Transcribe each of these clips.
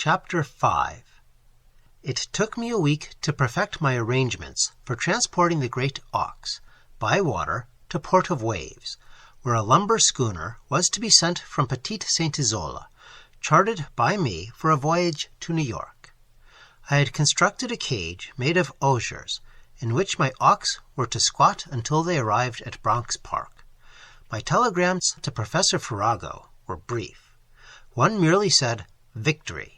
Chapter 5. It took me a week to perfect my arrangements for transporting the great ox, by water, to Port of Waves, where a lumber schooner was to be sent from Petite Saint-Isola, chartered by me for a voyage to New York. I had constructed a cage made of osiers, in which my ox were to squat until they arrived at Bronx Park. My telegrams to Professor Farrago were brief. One merely said, "Victory."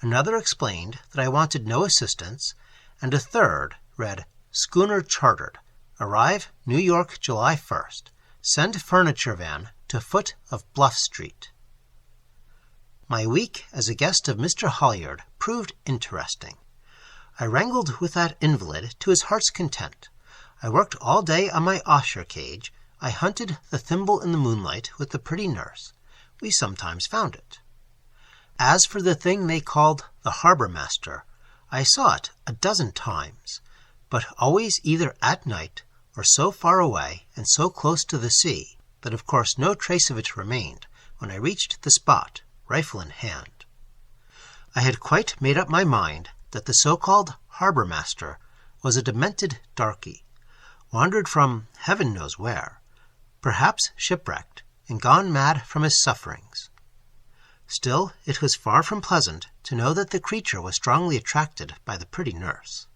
Another explained that I wanted no assistance, and a third read, "Schooner chartered. Arrive New York July 1st. Send furniture van to foot of Bluff Street." My week as a guest of Mr. Holliard proved interesting. I wrangled with that invalid to his heart's content. I worked all day on my osier cage. I hunted the thimble in the moonlight with the pretty nurse. We sometimes found it. As for the thing they called the harbor master, I saw it a dozen times, but always either at night or so far away and so close to the sea that of course no trace of it remained when I reached the spot, rifle in hand. I had quite made up my mind that the so-called harbor master was a demented darky, wandered from heaven knows where, perhaps shipwrecked and gone mad from his sufferings. Still, it was far from pleasant to know that the creature was strongly attracted by the pretty nurse.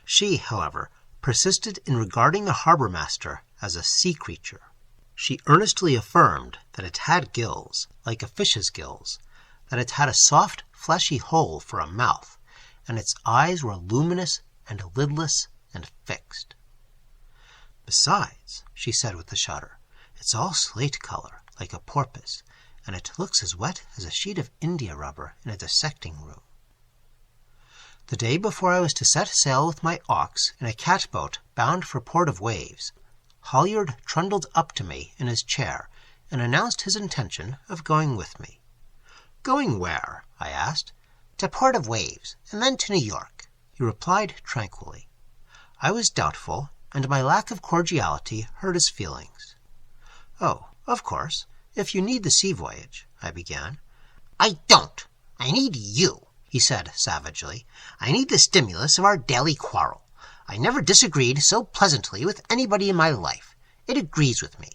She, however, persisted in regarding the harbor master as a sea creature. She earnestly affirmed that it had gills, like a fish's gills, that it had a soft, fleshy hole for a mouth, and its eyes were luminous and lidless and fixed. "Besides," she said with a shudder, "it's all slate color, like a porpoise, and it looks as wet as a sheet of India rubber in a dissecting room." The day before I was to set sail with my ox in a catboat bound for Port of Waves, Holliard trundled up to me in his chair and announced his intention of going with me. "Going where?" I asked. "To Port of Waves, and then to New York," he replied tranquilly. I was doubtful, and my lack of cordiality hurt his feelings. "Oh, of course, if you need the sea voyage," I began. "I don't. I need you," he said savagely. "I need the stimulus of our daily quarrel. I never disagreed so pleasantly with anybody in my life. It agrees with me.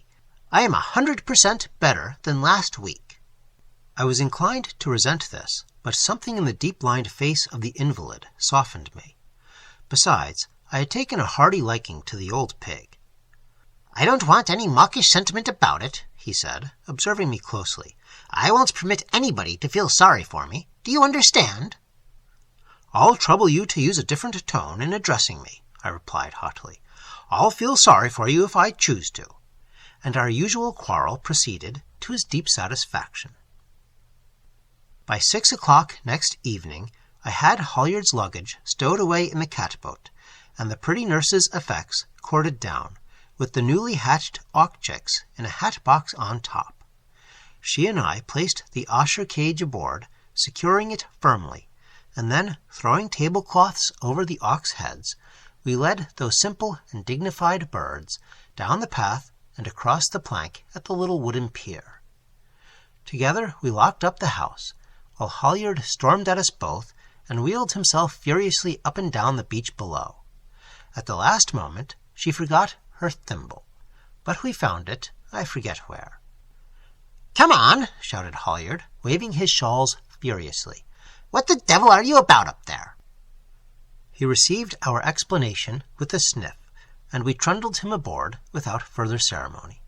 I am 100% better than last week." I was inclined to resent this, but something in the deep-lined face of the invalid softened me. Besides, I had taken a hearty liking to the old pig. "I don't want any mawkish sentiment about it," he said, observing me closely. "I won't permit anybody to feel sorry for me. Do you understand?" "I'll trouble you to use a different tone in addressing me," I replied haughtily. "I'll feel sorry for you if I choose to." And our usual quarrel proceeded, to his deep satisfaction. By 6 o'clock next evening, I had Holliard's luggage stowed away in the catboat, and the pretty nurse's effects corded down, with the newly hatched auk chicks in a hat box on top. She and I placed the osier cage aboard, securing it firmly, and then, throwing tablecloths over the ox heads, we led those simple and dignified birds down the path and across the plank at the little wooden pier. Together we locked up the house, while Holliard stormed at us both and wheeled himself furiously up and down the beach below. At the last moment she forgot her thimble, but we found it, I forget where. "Come on," shouted Holliard, waving his shawls furiously. "What the devil are you about up there?" He received our explanation with a sniff, and we trundled him aboard without further ceremony.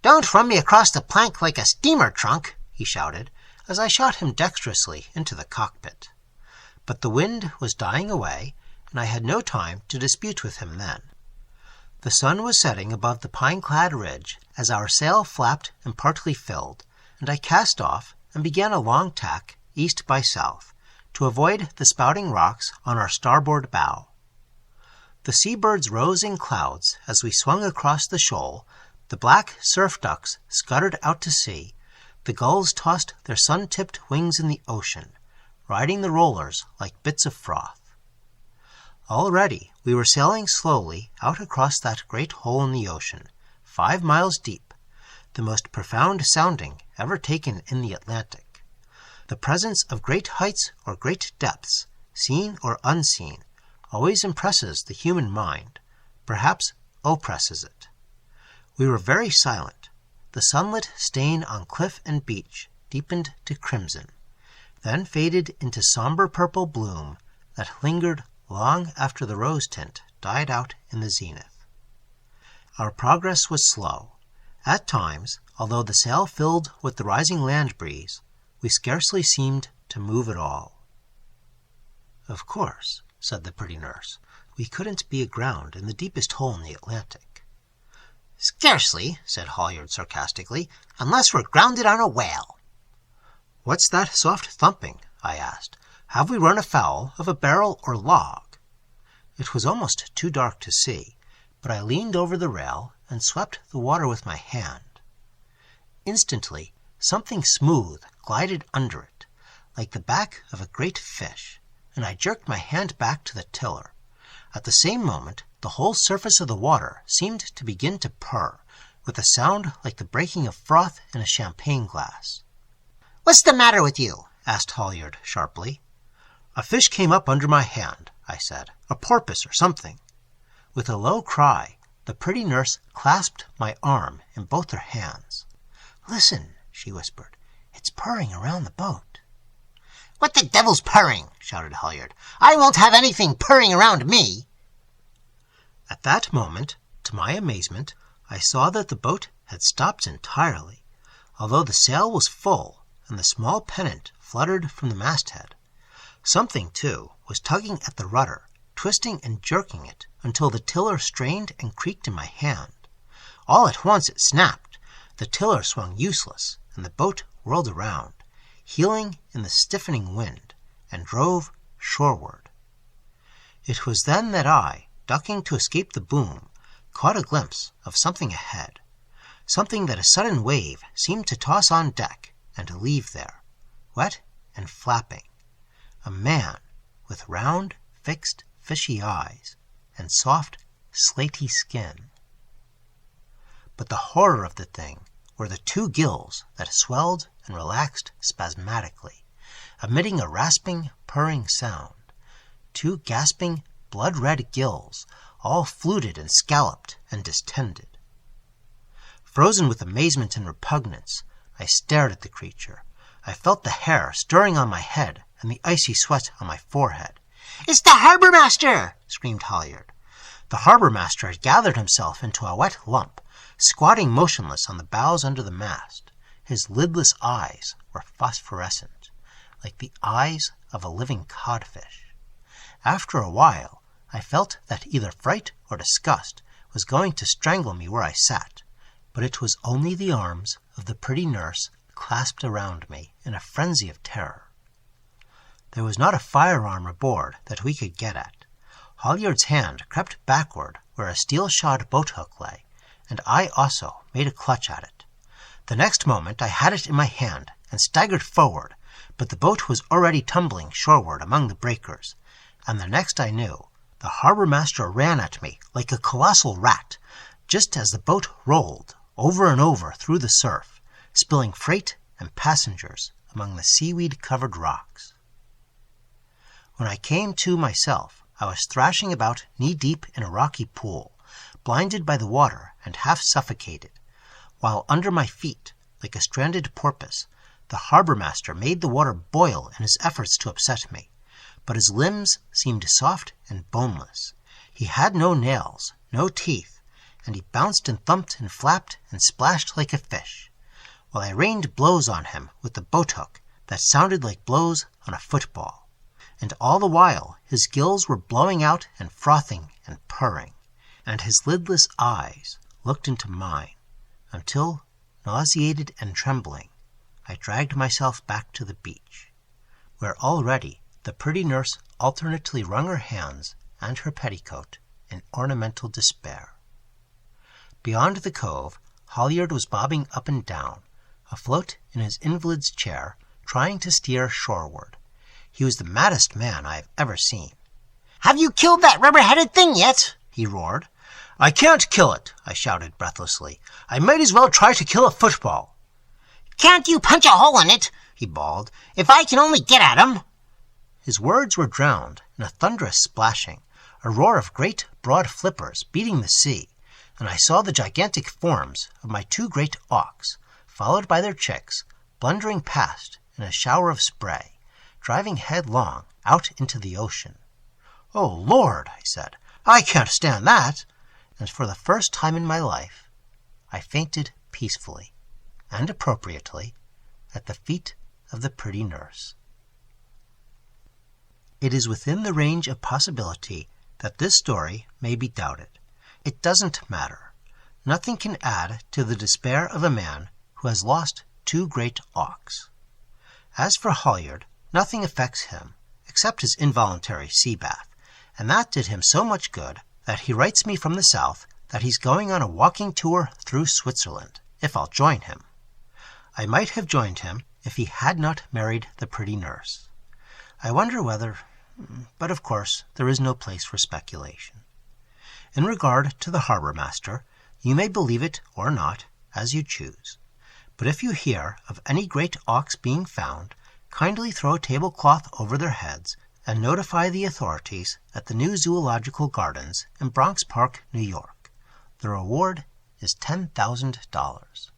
"Don't run me across the plank like a steamer trunk," he shouted, as I shot him dexterously into the cockpit. But the wind was dying away, and I had no time to dispute with him then. The sun was setting above the pine-clad ridge as our sail flapped and partly filled, and I cast off and began a long tack east by south, to avoid the spouting rocks on our starboard bow. The seabirds rose in clouds as we swung across the shoal, the black surf ducks scuttered out to sea, the gulls tossed their sun-tipped wings in the ocean, riding the rollers like bits of froth. Already we were sailing slowly out across that great hole in the ocean, 5 miles deep, the most profound sounding ever taken in the Atlantic. The presence of great heights or great depths, seen or unseen, always impresses the human mind, perhaps oppresses it. We were very silent. The sunlit stain on cliff and beach deepened to crimson, then faded into somber purple bloom that lingered long after the rose tint died out in the zenith. Our progress was slow. At times, although the sail filled with the rising land breeze, we scarcely seemed to move at all. "Of course," said the pretty nurse, "we couldn't be aground in the deepest hole in the Atlantic." "Scarcely," said Halyard sarcastically, "unless we're grounded on a whale." "What's that soft thumping?" I asked. "Have we run afoul of a barrel or log?" It was almost too dark to see, but I leaned over the rail and swept the water with my hand. Instantly, something smooth glided under it, like the back of a great fish, and I jerked my hand back to the tiller. At the same moment, the whole surface of the water seemed to begin to purr, with a sound like the breaking of froth in a champagne glass. "What's the matter with you?" asked Halyard sharply. "A fish came up under my hand," I said. "A porpoise or something." With a low cry, the pretty nurse clasped my arm in both her hands. "Listen," she whispered. "It's purring around the boat." "What the devil's purring?" shouted Halyard. "I won't have anything purring around me." At that moment, to my amazement, I saw that the boat had stopped entirely, although the sail was full and the small pennant fluttered from the masthead. Something, too, was tugging at the rudder, twisting and jerking it until the tiller strained and creaked in my hand. All at once it snapped. The tiller swung useless, and the boat whirled around, heeling in the stiffening wind, and drove shoreward. It was then that I, ducking to escape the boom, caught a glimpse of something ahead, something that a sudden wave seemed to toss on deck and to leave there, wet and flapping. A man with round, fixed, fishy eyes and soft, slaty skin. But the horror of the thing were the two gills that swelled and relaxed spasmodically, emitting a rasping, purring sound. Two gasping, blood-red gills, all fluted and scalloped and distended. Frozen with amazement and repugnance, I stared at the creature. I felt the hair stirring on my head and the icy sweat on my forehead. "It's the harbour master!" screamed Halyard. The harbour master had gathered himself into a wet lump, squatting motionless on the bows under the mast. His lidless eyes were phosphorescent, like the eyes of a living codfish. After a while, I felt that either fright or disgust was going to strangle me where I sat, but it was only the arms of the pretty nurse clasped around me in a frenzy of terror. There was not a firearm aboard that we could get at. Halyard's hand crept backward where a steel-shod boat-hook lay, and I also made a clutch at it. The next moment I had it in my hand and staggered forward, but the boat was already tumbling shoreward among the breakers, and the next I knew, the harbour master ran at me like a colossal rat, just as the boat rolled over and over through the surf, spilling freight and passengers among the seaweed-covered rocks. When I came to myself, I was thrashing about knee-deep in a rocky pool, blinded by the water and half suffocated, while under my feet, like a stranded porpoise, the harbour master made the water boil in his efforts to upset me, but his limbs seemed soft and boneless. He had no nails, no teeth, and he bounced and thumped and flapped and splashed like a fish, while I rained blows on him with the boat-hook that sounded like blows on a football. And all the while his gills were blowing out and frothing and purring, and his lidless eyes looked into mine, until, nauseated and trembling, I dragged myself back to the beach, where already the pretty nurse alternately wrung her hands and her petticoat in ornamental despair. Beyond the cove, Halyard was bobbing up and down, afloat in his invalid's chair, trying to steer shoreward. He was the maddest man I have ever seen. "Have you killed that rubber-headed thing yet?" he roared. "I can't kill it," I shouted breathlessly. "I might as well try to kill a football." "Can't you punch a hole in it?" he bawled. "If I can only get at 'em!" His words were drowned in a thunderous splashing, a roar of great broad flippers beating the sea, and I saw the gigantic forms of my 2 great auks, followed by their chicks, blundering past in a shower of spray, driving headlong out into the ocean. "Oh, Lord," I said, "I can't stand that!" And for the first time in my life, I fainted peacefully and appropriately at the feet of the pretty nurse. It is within the range of possibility that this story may be doubted. It doesn't matter. Nothing can add to the despair of a man who has lost 2 great auks. As for Hollyard, nothing affects him except his involuntary sea bath, and that did him so much good that he writes me from the south that he's going on a walking tour through Switzerland, if I'll join him. I might have joined him if he had not married the pretty nurse. I wonder whether... but of course there is no place for speculation. In regard to the harbor master, you may believe it or not, as you choose. But if you hear of any great auks being found, kindly throw a tablecloth over their heads and notify the authorities at the new Zoological Gardens in Bronx Park, New York. The reward is $10,000.